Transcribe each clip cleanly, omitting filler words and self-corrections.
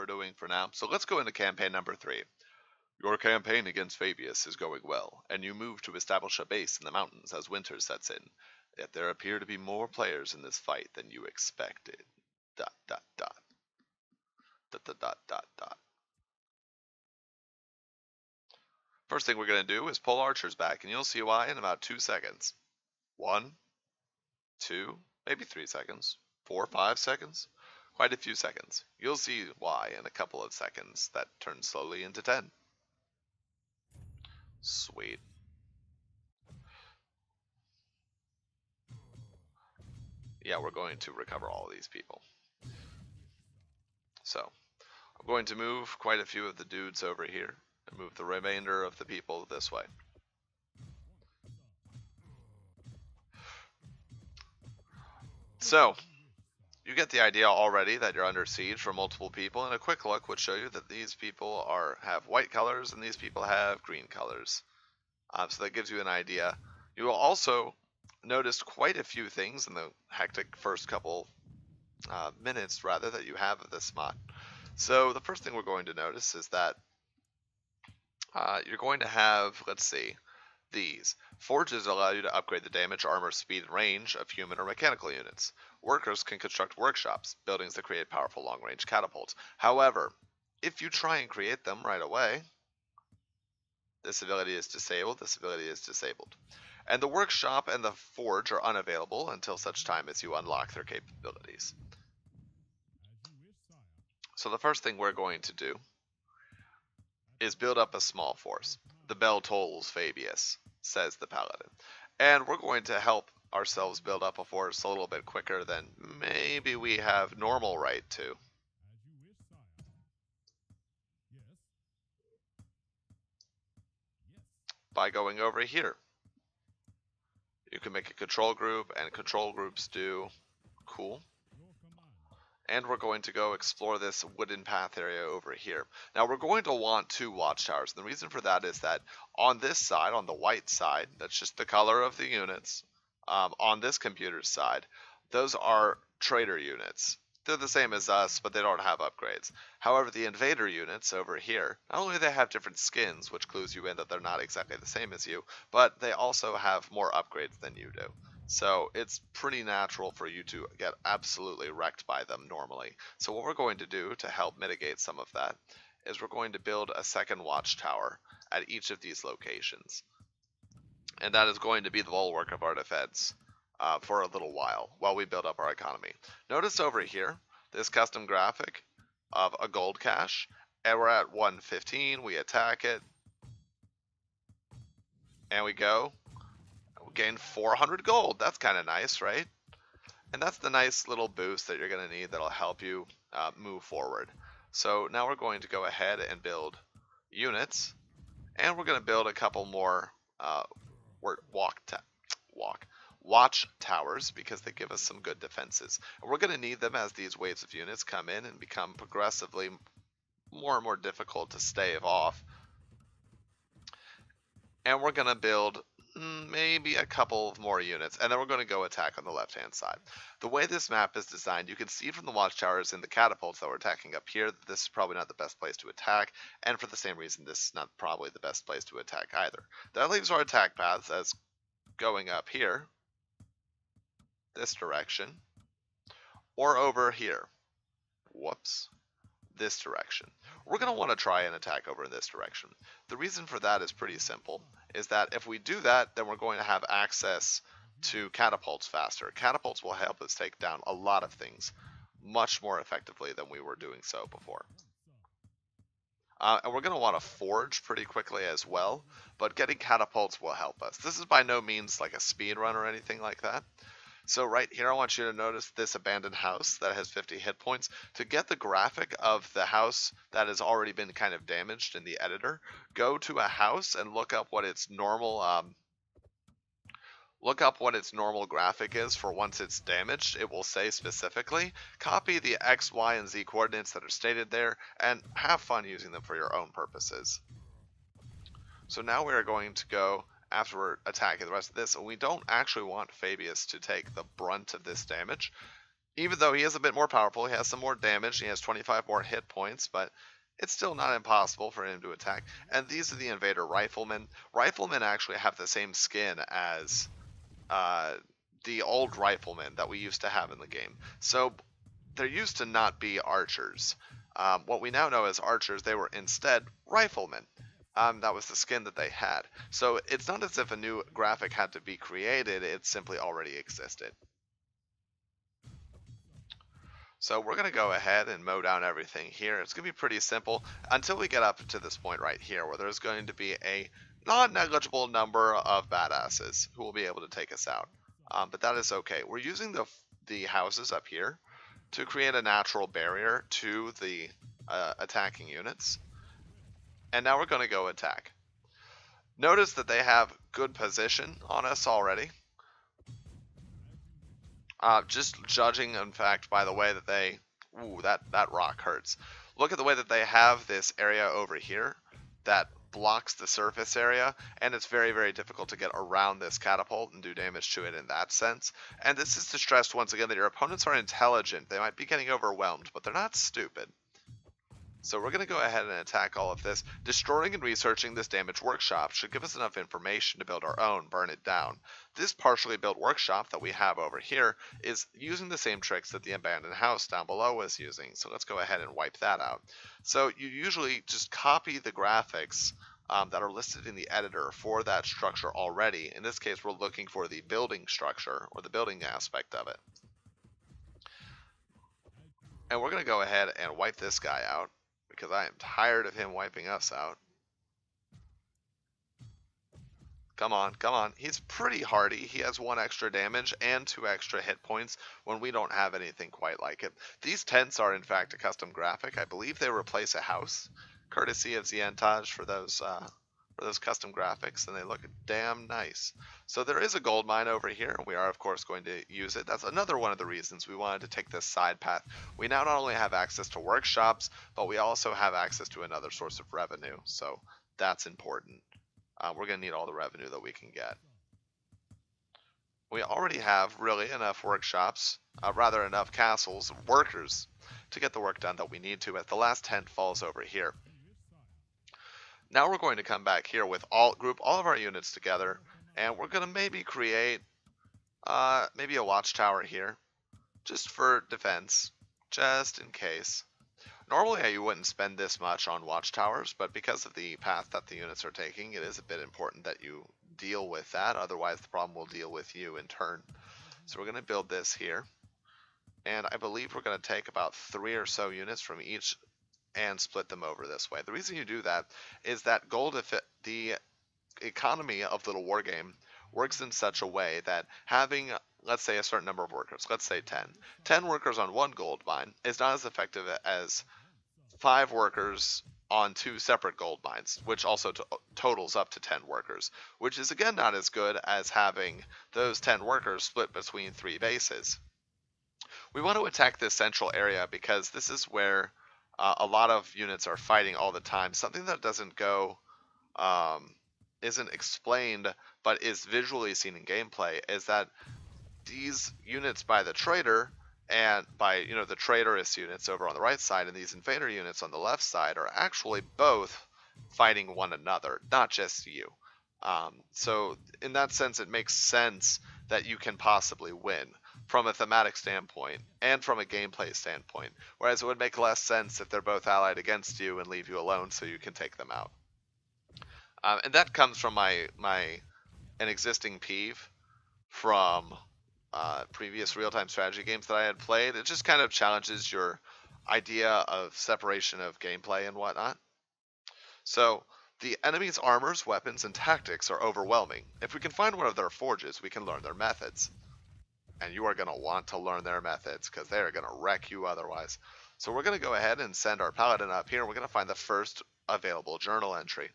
we're doing for now. So let's go into campaign number 3. Your campaign against Fabius is going well, and you move to establish a base in the mountains as winter sets in. Yet there appear to be more players in this fight than you expected. ... First thing we're going to do is pull archers back, and you'll see why in about 2 seconds. 1, 2, maybe 3 seconds, 4, 5 seconds, quite a few seconds. You'll see why in a couple of seconds that turns slowly into 10. Sweet. Yeah, we're going to recover all of these people. So, I'm going to move quite a few of the dudes over here and move the remainder of the people this way. So, you get the idea already that you're under siege from multiple people, and a quick look would show you that these people have white colors and these people have green colors. So that gives you an idea. You will also notice quite a few things in the hectic first couple minutes that you have of this mod. So the first thing we're going to notice is that you're going to have, let's see, these. Forges allow you to upgrade the damage, armor, speed, and range of human or mechanical units. Workers can construct workshops, buildings that create powerful long-range catapults. However, if you try and create them right away, this ability is disabled, this ability is disabled. And the workshop and the forge are unavailable until such time as you unlock their capabilities. So the first thing we're going to do is build up a small force. The bell tolls, Fabius, says the paladin. And we're going to help ourselves build up a force a little bit quicker than maybe we have normal right to. By going over here. You can make a control group, and control groups do cool. And we're going to go explore this wooden path area over here. Now we're going to want 2 watchtowers. The reason for that is that on this side, on the white side, that's just the color of the units. On this computer's side, those are trader units. They're the same as us, but they don't have upgrades. However, the invader units over here, not only do they have different skins, which clues you in that they're not exactly the same as you, but they also have more upgrades than you do. So it's pretty natural for you to get absolutely wrecked by them normally. So what we're going to do to help mitigate some of that is we're going to build a second watchtower at each of these locations. And that is going to be the bulwark of our defense for a little while we build up our economy. Notice over here, this custom graphic of a gold cache, and we're at 115, we attack it, and we go. Gain 400 gold. That's kind of nice, right? And that's the nice little boost that you're going to need that'll help you move forward. So now we're going to go ahead and build units, and we're going to build a couple more watch towers because they give us some good defenses. And we're going to need them as these waves of units come in and become progressively more and more difficult to stave off. And we're going to build maybe a couple of more units, and then we're going to go attack on the left hand side. The way this map is designed, you can see from the watchtowers and the catapults that we're attacking up here that this is probably not the best place to attack, and for the same reason this is not probably the best place to attack either. That leaves our attack paths as going up here, this direction, or over here, this direction. We're going to want to try and attack over in this direction. The reason for that is pretty simple, is that if we do that, then we're going to have access to catapults faster. Catapults will help us take down a lot of things much more effectively than we were doing so before. And we're going to want to forge pretty quickly as well, but getting catapults will help us. This is by no means like a speed run or anything like that. So right here, I want you to notice this abandoned house that has 50 hit points. To get the graphic of the house that has already been kind of damaged in the editor, go to a house and look up what its normal graphic is for once it's damaged. It will say specifically. Copy the X, Y, and Z coordinates that are stated there and have fun using them for your own purposes. So now we are going to go after we're attacking the rest of this, and we don't actually want Fabius to take the brunt of this damage. Even though he is a bit more powerful, he has some more damage, he has 25 more hit points, but it's still not impossible for him to attack. And these are the Invader Riflemen. Riflemen actually have the same skin as the old Riflemen that we used to have in the game. So there used to not be archers. What we now know as archers, they were instead riflemen. That was the skin that they had. So it's not as if a new graphic had to be created, it simply already existed. So we're going to go ahead and mow down everything here. It's going to be pretty simple until we get up to this point right here where there's going to be a non-negligible number of badasses who will be able to take us out. But that is okay. We're using the houses up here to create a natural barrier to the attacking units. And now we're going to go attack. Notice that they have good position on us already. Just judging, in fact, by the way that they... Ooh, that rock hurts. Look at the way that they have this area over here that blocks the surface area, and it's very, very difficult to get around this catapult and do damage to it in that sense. And this is to stress once again that your opponents are intelligent. They might be getting overwhelmed, but they're not stupid. So we're going to go ahead and attack all of this. Destroying and researching this damaged workshop should give us enough information to build our own, burn it down. This partially built workshop that we have over here is using the same tricks that the abandoned house down below was using. So let's go ahead and wipe that out. So you usually just copy the graphics that are listed in the editor for that structure already. In this case, we're looking for the building structure or the building aspect of it. And we're going to go ahead and wipe this guy out, because I am tired of him wiping us out. Come on, come on. He's pretty hardy. He has 1 extra damage and 2 extra hit points when we don't have anything quite like it. These tents are in fact a custom graphic. I believe they replace a house, courtesy of Xi-entaj for those custom graphics, and they look damn nice. So there is a gold mine over here, and we are of course going to use it. That's another one of the reasons we wanted to take this side path. We now not only have access to workshops, but we also have access to another source of revenue, so that's important. We're going to need all the revenue that we can get. We already have really enough workshops, rather enough castles, workers, to get the work done that we need to, as the last tent falls over here. Now we're going to come back here with group all of our units together, and we're going to maybe create maybe a watchtower here, just for defense, just in case. Normally you wouldn't spend this much on watchtowers, but because of the path that the units are taking, it is a bit important that you deal with that, otherwise the problem will deal with you in turn. So we're going to build this here, and I believe we're going to take about 3 or so units from each and split them over this way. The reason you do that is that the economy of LittleWarGame works in such a way that having, let's say, a certain number of workers, let's say 10 workers on 1 gold mine is not as effective as 5 workers on 2 separate gold mines, which also totals up to 10 workers, which is again not as good as having those 10 workers split between 3 bases. We want to attack this central area because this is where a lot of units are fighting all the time. Something that doesn't go, isn't explained, but is visually seen in gameplay, is that these units by the trader and by, the traitorous units over on the right side and these invader units on the left side are actually both fighting one another, not just you. So in that sense, it makes sense that you can possibly win from a thematic standpoint and from a gameplay standpoint, whereas it would make less sense if they're both allied against you and leave you alone so you can take them out. And that comes from an existing peeve from previous real-time strategy games that I had played. It just kind of challenges your idea of separation of gameplay and whatnot. So the enemy's armors, weapons, and tactics are overwhelming. If we can find one of their forges, we can learn their methods. And you are going to want to learn their methods because they are going to wreck you otherwise. So we're going to go ahead and send our paladin up here. We're going to find the first available journal entry.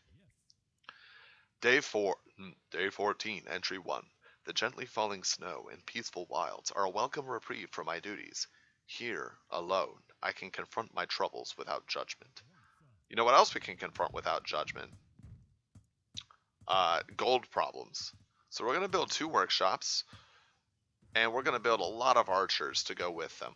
Day 14, entry 1. The gently falling snow and peaceful wilds are a welcome reprieve from my duties. Here, alone, I can confront my troubles without judgment. You know what else we can confront without judgment? Gold problems. So we're going to build 2 workshops. And we're going to build a lot of archers to go with them.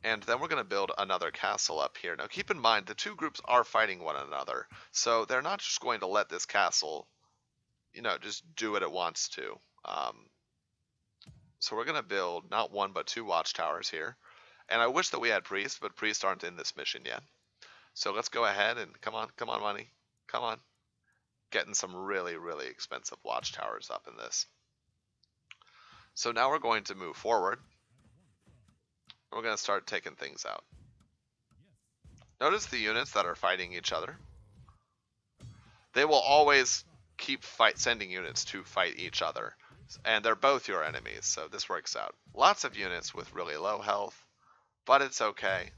And then we're going to build another castle up here. Now keep in mind, the two groups are fighting one another. So they're not just going to let this castle, you know, just do what it wants to. So we're going to build not one, but two watchtowers here. And I wish that we had priests, but priests aren't in this mission yet. So let's go ahead and come on, money. Come on. Getting some really, really expensive watchtowers up in this. So now we're going to move forward. We're going to start taking things out. Notice the units that are fighting each other. They will always keep sending units to fight each other. And they're both your enemies, so this works out. Lots of units with really low health, but it's okay.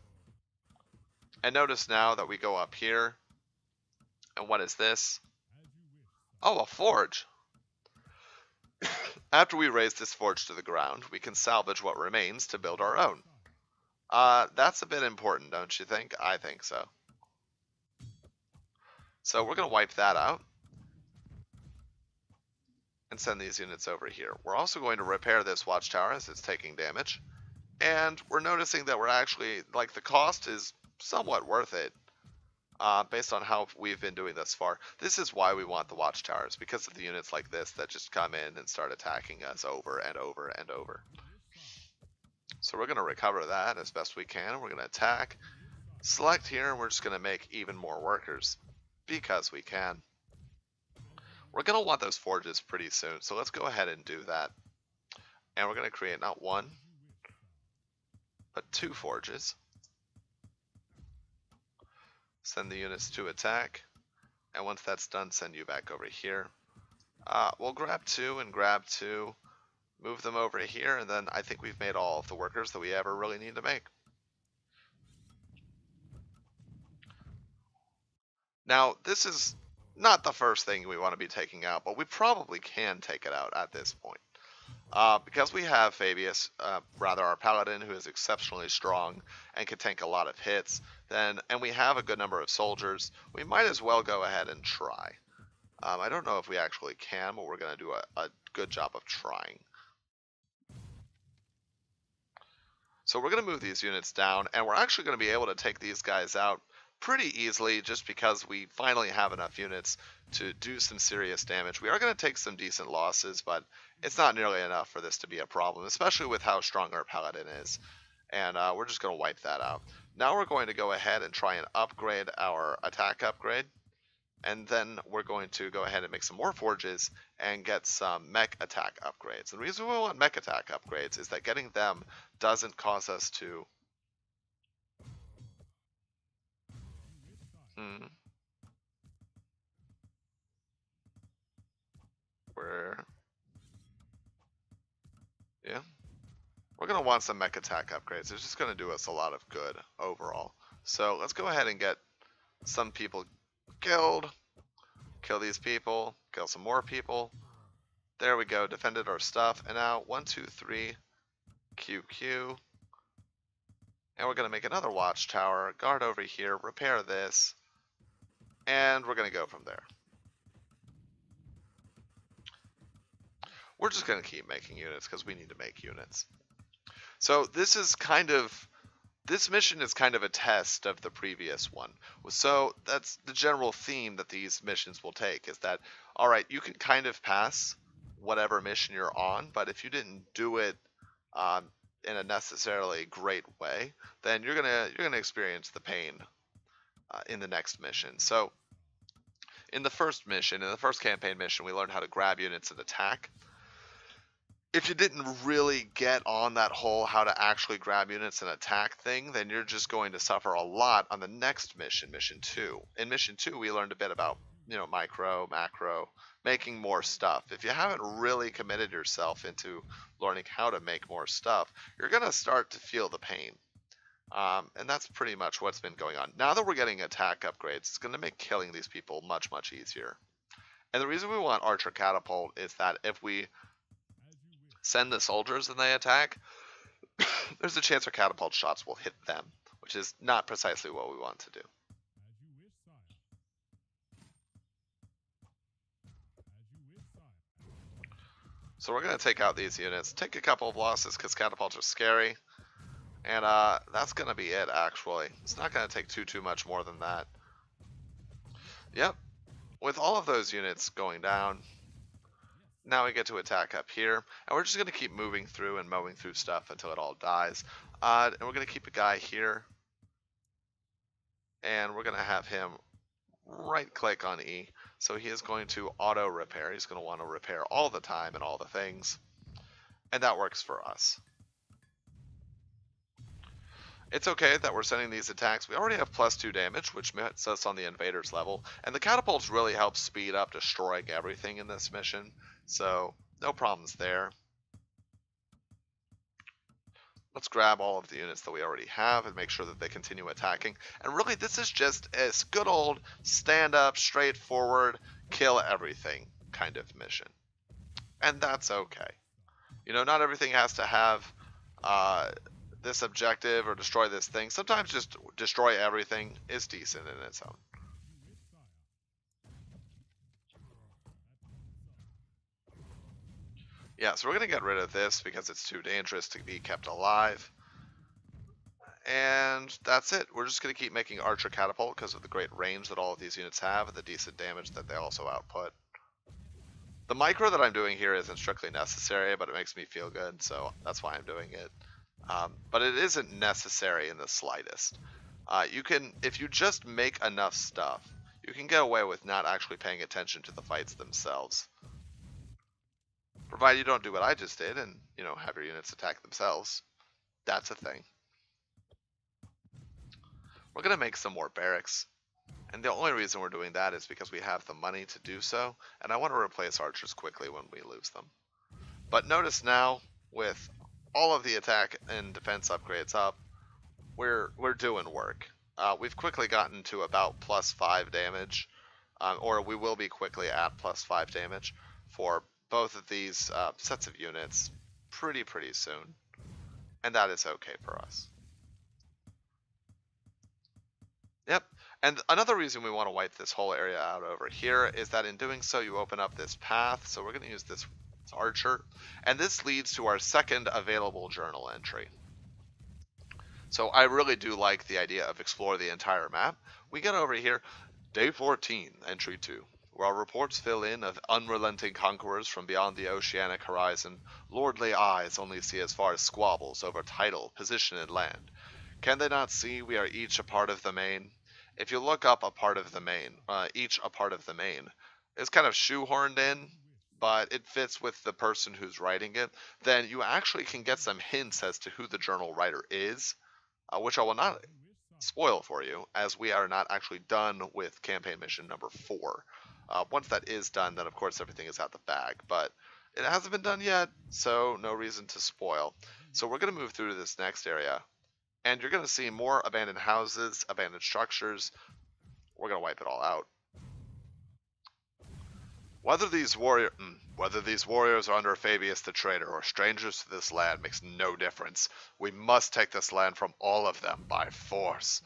And notice now that we go up here. And what is this? Oh, a forge. After we raise this forge to the ground, we can salvage what remains to build our own. That's a bit important, don't you think? I think so. So we're going to wipe that out and send these units over here. We're also going to repair this watchtower as it's taking damage. And we're noticing that we're actually, like, the cost is somewhat worth it based on how we've been doing thus far. This is why we want the watchtowers, because of the units like this that just come in and start attacking us over and over and over. So we're going to recover that as best we can. We're going to attack, select here, and we're just going to make even more workers because we can. We're going to want those forges pretty soon, so let's go ahead and do that. And we're going to create not one, but two forges. Send the units to attack, and once that's done, send you back over here. We'll grab two and grab two, move them over here, and then I think we've made all of the workers that we ever really need to make. Now, this is not the first thing we want to be taking out, but we probably can take it out at this point. Because we have Fabius, rather our paladin, who is exceptionally strong and can tank a lot of hits, and we have a good number of soldiers, we might as well go ahead and try. I don't know if we actually can, but we're going to do a good job of trying. So we're going to move these units down, and we're actually going to be able to take these guys out pretty easily just because we finally have enough units to do some serious damage. We are going to take some decent losses, but it's not nearly enough for this to be a problem, especially with how strong our paladin is. And we're just going to wipe that out. Now we're going to go ahead and try and upgrade our attack upgrade. And then we're going to go ahead and make some more forges and get some mech attack upgrades. And the reason we want mech attack upgrades is that getting them doesn't cause us to... Yeah. We're going to want some mech attack upgrades. It's just going to do us a lot of good overall. So let's go ahead and get some people killed. Kill these people. Kill some more people. There we go. Defended our stuff. And now 1, 2, 3. QQ. And we're going to make another watchtower. Guard over here. Repair this. And we're going to go from there. We're just going to keep making units because we need to make units. So this mission is kind of a test of the previous one. So that's the general theme that these missions will take, is that, all right, you can kind of pass whatever mission you're on, but if you didn't do it in a necessarily great way, then you're gonna experience the pain in the next mission. So in the first campaign mission, we learned how to grab units and attack. If you didn't really get on that whole how to actually grab units and attack thing, then you're just going to suffer a lot on the next mission, mission 2. In mission 2, we learned a bit about, micro, macro, making more stuff. If you haven't really committed yourself into learning how to make more stuff, you're going to start to feel the pain. And that's pretty much what's been going on. Now that we're getting attack upgrades, it's going to make killing these people much, much easier. And the reason we want Archer Catapult is that if we send the soldiers and they attack, there's a chance our catapult shots will hit them, which is not precisely what we want to do. So we're going to take out these units, take a couple of losses because catapults are scary, and that's going to be it actually. It's not going to take too much more than that. Yep, with all of those units going down, now we get to attack up here, and we're just going to keep moving through and mowing through stuff until it all dies. And we're going to keep a guy here, and we're going to have him right click on E. So he is going to auto repair. He's going to want to repair all the time and all the things. And that works for us. It's okay that we're sending these attacks. We already have +2 damage, which puts us on the invaders level. And the catapults really help speed up destroying everything in this mission. So no problems there. Let's grab all of the units that we already have and make sure that they continue attacking. And really, this is just a good old stand-up, straightforward, kill everything kind of mission. And that's okay. You know, not everything has to have this objective or destroy this thing. Sometimes just destroy everything is decent in its own. Yeah, so we're going to get rid of this because it's too dangerous to be kept alive. And that's it. We're just going to keep making Archer Catapult because of the great range that all of these units have and the decent damage that they also output. The micro that I'm doing here isn't strictly necessary, but it makes me feel good, so that's why I'm doing it. But it isn't necessary in the slightest. You can, if you just make enough stuff, you can get away with not actually paying attention to the fights themselves. Provided you don't do what I just did and, you know, have your units attack themselves. That's a thing. We're going to make some more barracks. And the only reason we're doing that is because we have the money to do so. And I want to replace archers quickly when we lose them. But notice now, with all of the attack and defense upgrades up, we're doing work. We've quickly gotten to about +5 damage. Or we will be quickly at +5 damage for both of these sets of units pretty soon, and that is okay for us. Yep, and another reason we want to wipe this whole area out over here is that in doing so you open up this path. So we're going to use this archer, and this leads to our second available journal entry. So I really do like the idea of explore the entire map. We get over here, day 14, entry 2. Where our reports fill in of unrelenting conquerors from beyond the oceanic horizon, lordly eyes only see as far as squabbles over title, position, and land. Can they not see we are each a part of the main? If you look up a part of the main, each a part of the main, it's kind of shoehorned in, but it fits with the person who's writing it, then you actually can get some hints as to who the journal writer is, which I will not spoil for you, as we are not actually done with campaign mission number 4. Once that is done, then of course everything is out the bag, but it hasn't been done yet, so no reason to spoil. So we're going to move through to this next area, and you're going to see more abandoned houses, abandoned structures. We're going to wipe it all out. Whether these warriors are under Fabius the traitor or strangers to this land makes no difference. We must take this land from all of them by force.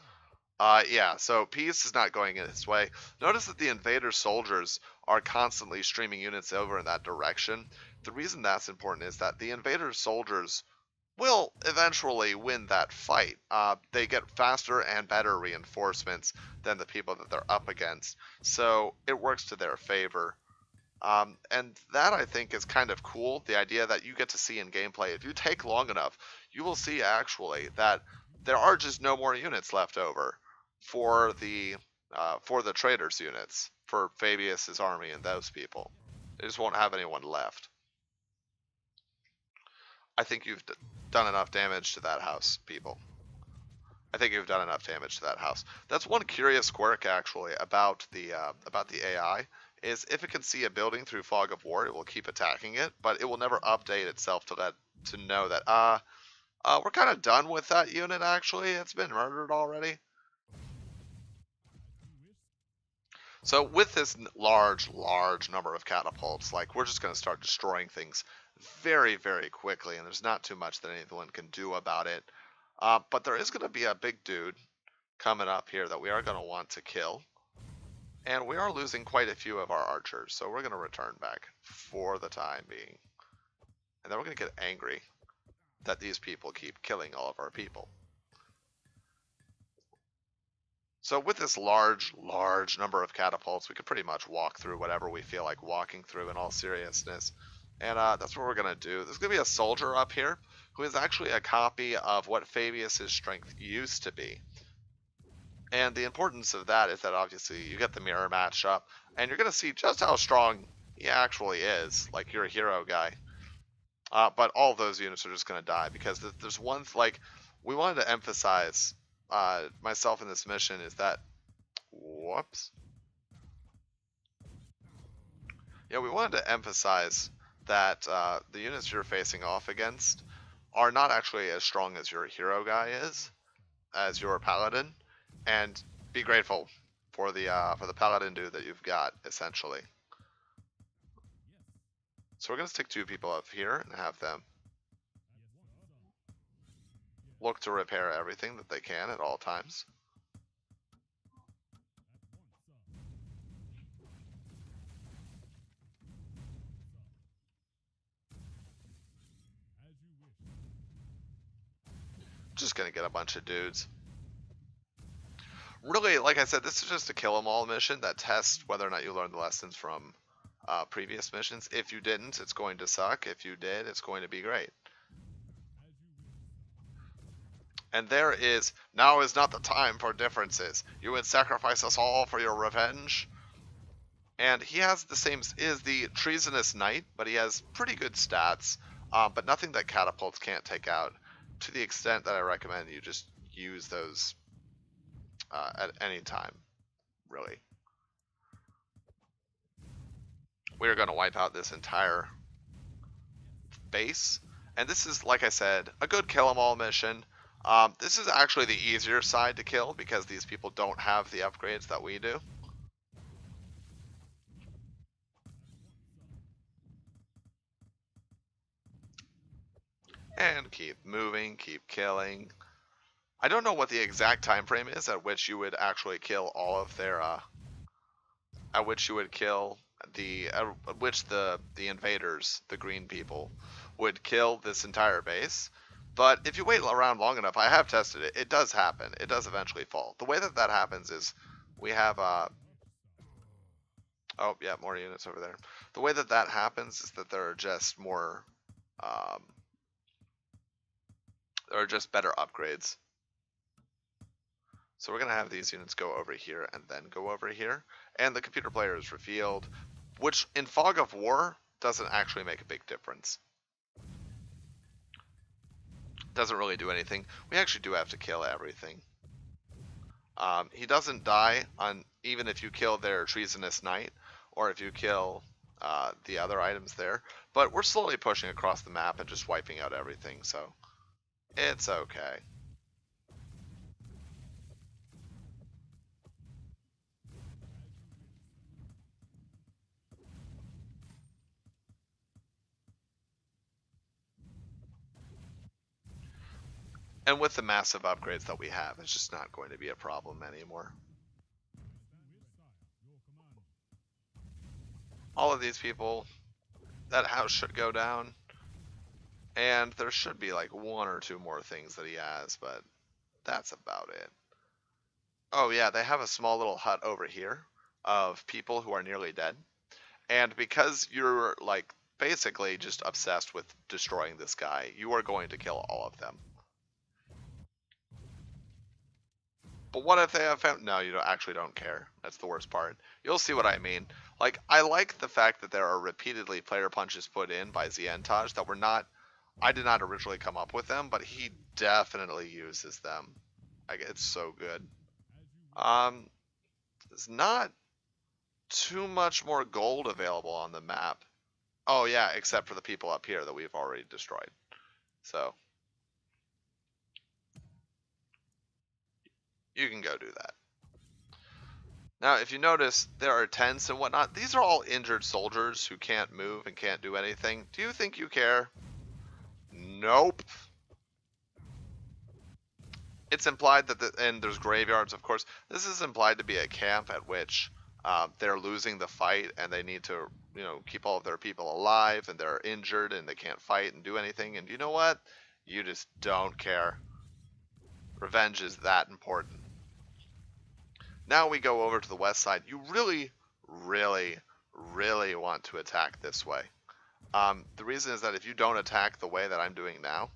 Yeah, so peace is not going in its way. Notice that the invader soldiers are constantly streaming units over in that direction. The reason that's important is that the invader soldiers will eventually win that fight. They get faster and better reinforcements than the people that they're up against, so it works to their favor. And that, I think, is kind of cool, the idea that you get to see in gameplay. If you take long enough, you will see actually that there are just no more units left over for the traders units, for Fabius's army and those people. They just won't have anyone left. I think you've done enough damage to that house, people. I think you've done enough damage to that house. That's one curious quirk, actually, about the AI, is if it can see a building through fog of war, it will keep attacking it, but it will never update itself to know that, we're kind of done with that unit, actually. It's been murdered already. So with this large number of catapults, like, we're just going to start destroying things very quickly, and there's not too much that anyone can do about it. But there is going to be a big dude coming up here that we are going to want to kill. And we are losing quite a few of our archers, so we're going to return back for the time being. And then we're going to get angry that these people keep killing all of our people. So with this large number of catapults, we could pretty much walk through whatever we feel like walking through in all seriousness. And that's what we're going to do. There's going to be a soldier up here who is actually a copy of what Fabius's strength used to be. And the importance of that is that obviously you get the mirror match up, and you're going to see just how strong he actually is. Like, you're a hero guy. But all those units are just going to die because there's one, like, we wanted to emphasize, myself in this mission is that, whoops. Yeah, we wanted to emphasize that the units you're facing off against are not actually as strong as your hero guy is, as your paladin, and be grateful for the paladin dude that you've got, essentially. So we're going to stick 2 people up here and have them look to repair everything that they can at all times. Just going to get a bunch of dudes. Really, like I said, this is just a kill 'em all mission that tests whether or not you learned the lessons from previous missions. If you didn't, it's going to suck. If you did, it's going to be great. And there is, now is not the time for differences. You would sacrifice us all for your revenge. And he has the same, is the treasonous knight, but he has pretty good stats, but nothing that catapults can't take out, to the extent that I recommend you just use those at any time, really. We're going to wipe out this entire base, and this is, like I said, a good kill 'em all mission. This is actually the easier side to kill because these people don't have the upgrades that we do. And keep moving, keep killing. I don't know what the exact time frame is at which you would actually kill all of their, at which you would kill at which the invaders, the green people, would kill this entire base. But if you wait around long enough, I have tested it, it does happen. It does eventually fall. The way that that happens is we have, oh yeah, more units over there. The way that that happens is that there are just more, there are just better upgrades. So we're going to have these units go over here and then go over here. And the computer player is revealed, which in Fog of War doesn't actually make a big difference. Doesn't really do anything. We actually do have to kill everything. He doesn't die on even if you kill their treasonous knight or if you kill the other items there. But we're slowly pushing across the map and just wiping out everything, so it's okay. And with the massive upgrades that we have, it's just not going to be a problem anymore. All of these people, that house should go down. And there should be like 1 or 2 more things that he has, but that's about it. Oh yeah, they have a small little hut over here of people who are nearly dead. And because you're like basically just obsessed with destroying this guy, you are going to kill all of them. But what if they have found... No, you actually don't care. That's the worst part. You'll see what I mean. Like, I like the fact that there are repeatedly player punches put in by Xi-entaj that were not... I did not originally come up with them, but he definitely uses them. Like, it's so good. There's not too much more gold available on the map. Oh yeah, except for the people up here that we've already destroyed. So... you can go do that. Now, if you notice, there are tents and whatnot. These are all injured soldiers who can't move and can't do anything. Do you think you care? Nope. It's implied that, and there's graveyards, of course. This is implied to be a camp at which they're losing the fight and they need to, you know, keep all of their people alive and they're injured and they can't fight and do anything. And you know what? You just don't care. Revenge is that important. Now we go over to the west side. You really, really, really want to attack this way. The reason is that if you don't attack the way that I'm doing now,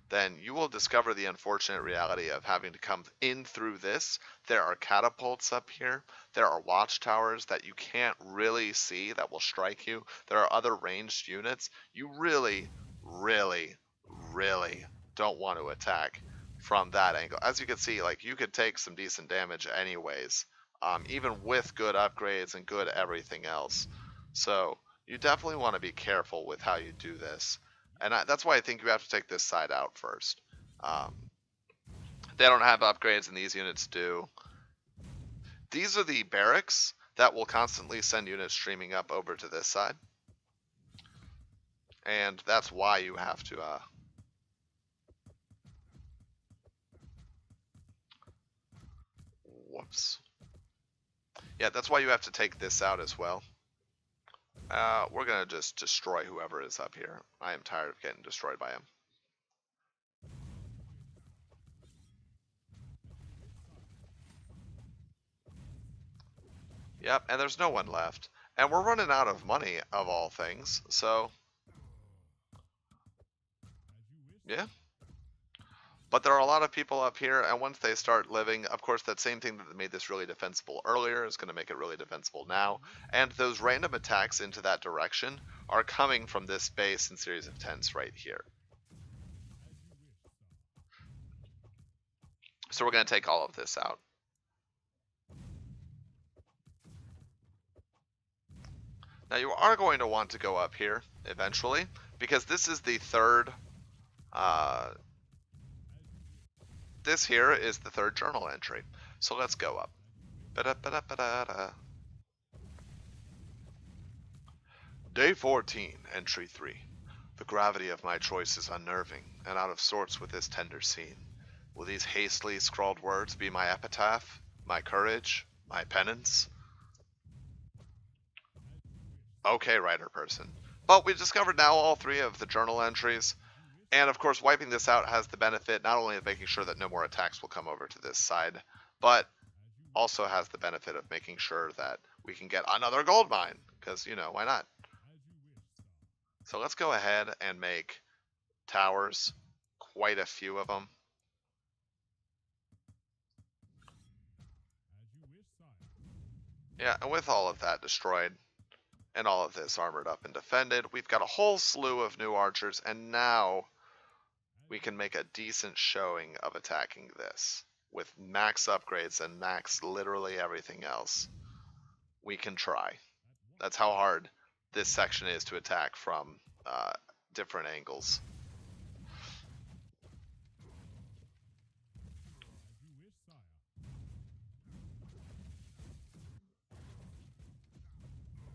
then you will discover the unfortunate reality of having to come in through this. There are catapults up here. There are watchtowers that you can't really see that will strike you. There are other ranged units. You really, really, really don't want to attack from that angle. As you can see, like, you could take some decent damage anyways, even with good upgrades and good everything else. So you definitely want to be careful with how you do this. And that's why I think you have to take this side out first. They don't have upgrades and these units do. These are the barracks that will constantly send units streaming up over to this side. And that's why you have to... whoops. Yeah, that's why you have to take this out as well. We're going to just destroy whoever is up here. I am tired of getting destroyed by him. Yep, and there's no one left. And we're running out of money, of all things, so... yeah. But there are a lot of people up here, and once they start living, of course, that same thing that made this really defensible earlier is going to make it really defensible now. And those random attacks into that direction are coming from this base and series of tents right here. So we're going to take all of this out. Now you are going to want to go up here eventually, because this is the third... this here is the third journal entry. So let's go up. Day 14, entry 3. The gravity of my choice is unnerving, and out of sorts with this tender scene. Will these hastily scrawled words be my epitaph, my courage, my penance? Okay, writer person. But we discovered now all three of the journal entries. And of course, wiping this out has the benefit not only of making sure that no more attacks will come over to this side, but also has the benefit of making sure that we can get another gold mine, because, you know, why not? So let's go ahead and make towers, quite a few of them. Yeah, and with all of that destroyed, and all of this armored up and defended, we've got a whole slew of new archers, and now we can make a decent showing of attacking this. With max upgrades and max literally everything else, we can try. That's how hard this section is to attack from different angles.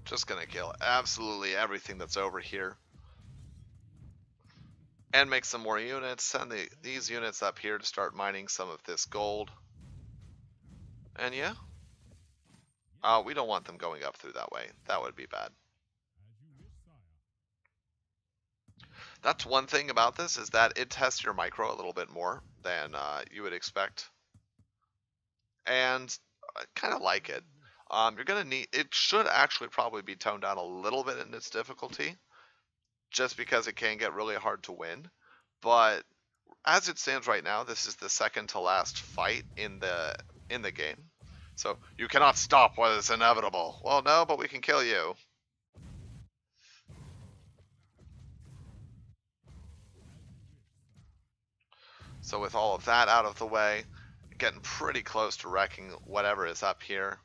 Just gonna kill absolutely everything that's over here. And make some more units, send these units up here to start mining some of this gold. And yeah, we don't want them going up through that way. That would be bad. That's one thing about this, is that it tests your micro a little bit more than you would expect. And I kind of like it. You're gonna need, it should actually probably be toned down a little bit in its difficulty, just because it can get really hard to win. But as it stands right now, this is the second to last fight in the game. So you cannot stop what is inevitable. Well, no, but we can kill you. So with all of that out of the way, getting pretty close to wrecking whatever is up here.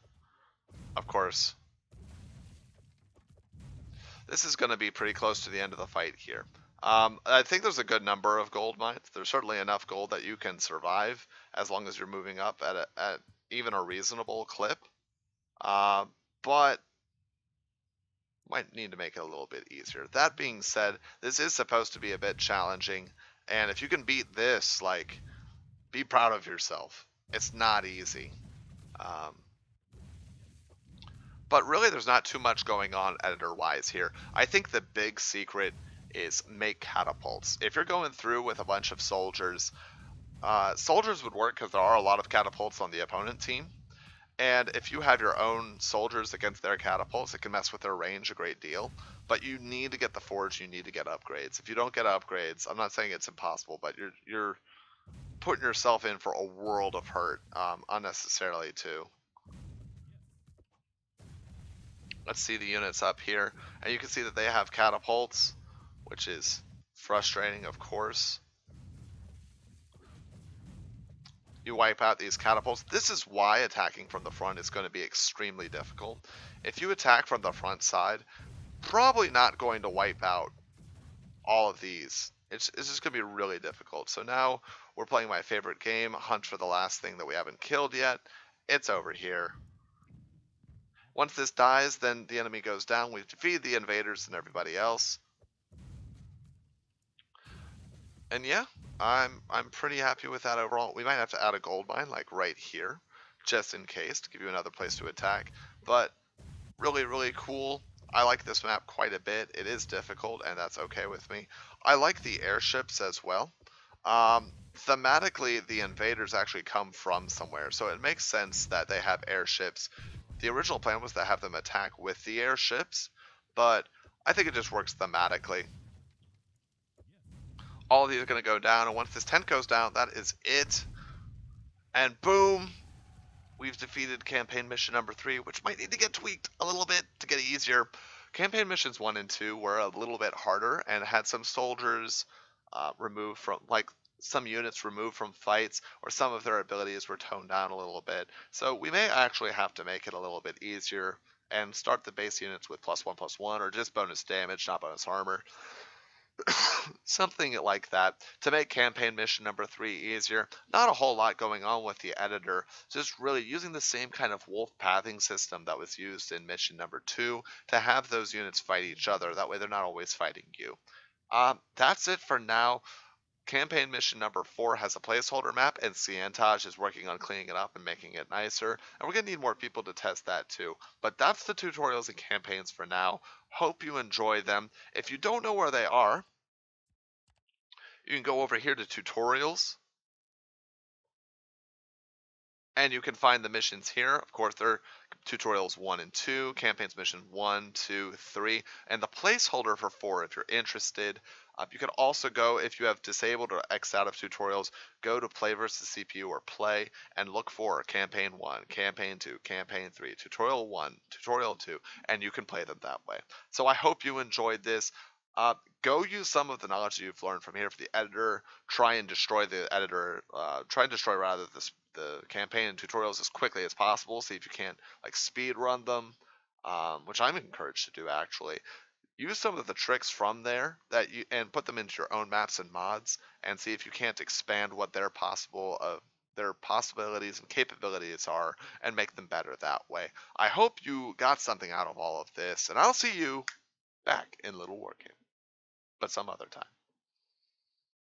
Of course, this is going to be pretty close to the end of the fight here. I think there's a good number of gold mines. There's certainly enough gold that you can survive as long as you're moving up at even a reasonable clip. But might need to make it a little bit easier. That being said, this is supposed to be a bit challenging. And if you can beat this, like, be proud of yourself. It's not easy. But really, there's not too much going on editor-wise here. I think the big secret is make catapults. If you're going through with a bunch of soldiers, soldiers would work because there are a lot of catapults on the opponent team. And if you have your own soldiers against their catapults, it can mess with their range a great deal. But you need to get the forge, you need to get upgrades. If you don't get upgrades, I'm not saying it's impossible, but you're putting yourself in for a world of hurt unnecessarily too. Let's see the units up here, and you can see that they have catapults, which is frustrating, of course. You wipe out these catapults. This is why attacking from the front is going to be extremely difficult. If you attack from the front side, probably not going to wipe out all of these. It's just going to be really difficult. So now we're playing my favorite game, hunt for the last thing that we haven't killed yet. It's over here. Once this dies, then the enemy goes down. We've defeated the invaders and everybody else. And yeah, I'm pretty happy with that overall. We might have to add a gold mine like right here, just in case, to give you another place to attack. But really, really cool. I like this map quite a bit. It is difficult, and that's okay with me. I like the airships as well. Thematically, the invaders actually come from somewhere, so it makes sense that they have airships. The original plan was to have them attack with the airships, but I think it just works thematically. All of these are going to go down, and once this tent goes down, that is it. And boom, we've defeated campaign mission number 3, which might need to get tweaked a little bit to get it easier. Campaign missions 1 and 2 were a little bit harder and had some soldiers removed from, like, some units removed from fights, or some of their abilities were toned down a little bit. So we may actually have to make it a little bit easier and start the base units with +1/+1, or just bonus damage, not bonus armor. Something like that to make campaign mission number 3 easier. Not a whole lot going on with the editor, just really using the same kind of wolf pathing system that was used in mission number 2 to have those units fight each other. That way they're not always fighting you. That's it for now. Campaign mission number 4 has a placeholder map, and Xi-entaj is working on cleaning it up and making it nicer. And we're going to need more people to test that too. But that's the tutorials and campaigns for now. Hope you enjoy them. If you don't know where they are, you can go over here to tutorials, and you can find the missions here. Of course, they're tutorials 1 and 2, campaigns mission 1, 2, 3, and the placeholder for 4 if you're interested. You can also go, if you have disabled or X'd out of tutorials, go to play versus CPU or play and look for campaign 1, campaign 2, campaign 3, tutorial 1, tutorial 2, and you can play them that way. So I hope you enjoyed this. Go use some of the knowledge that you've learned from here for the editor. Try and destroy the editor. Try and destroy rather the campaign and tutorials as quickly as possible. See if you can't like speed run them, which I'm encouraged to do actually. Use some of the tricks from there and put them into your own maps and mods, and see if you can't expand what their possibilities and capabilities are and make them better that way. I hope you got something out of all of this, and I'll see you back in LittleWarGame, but some other time.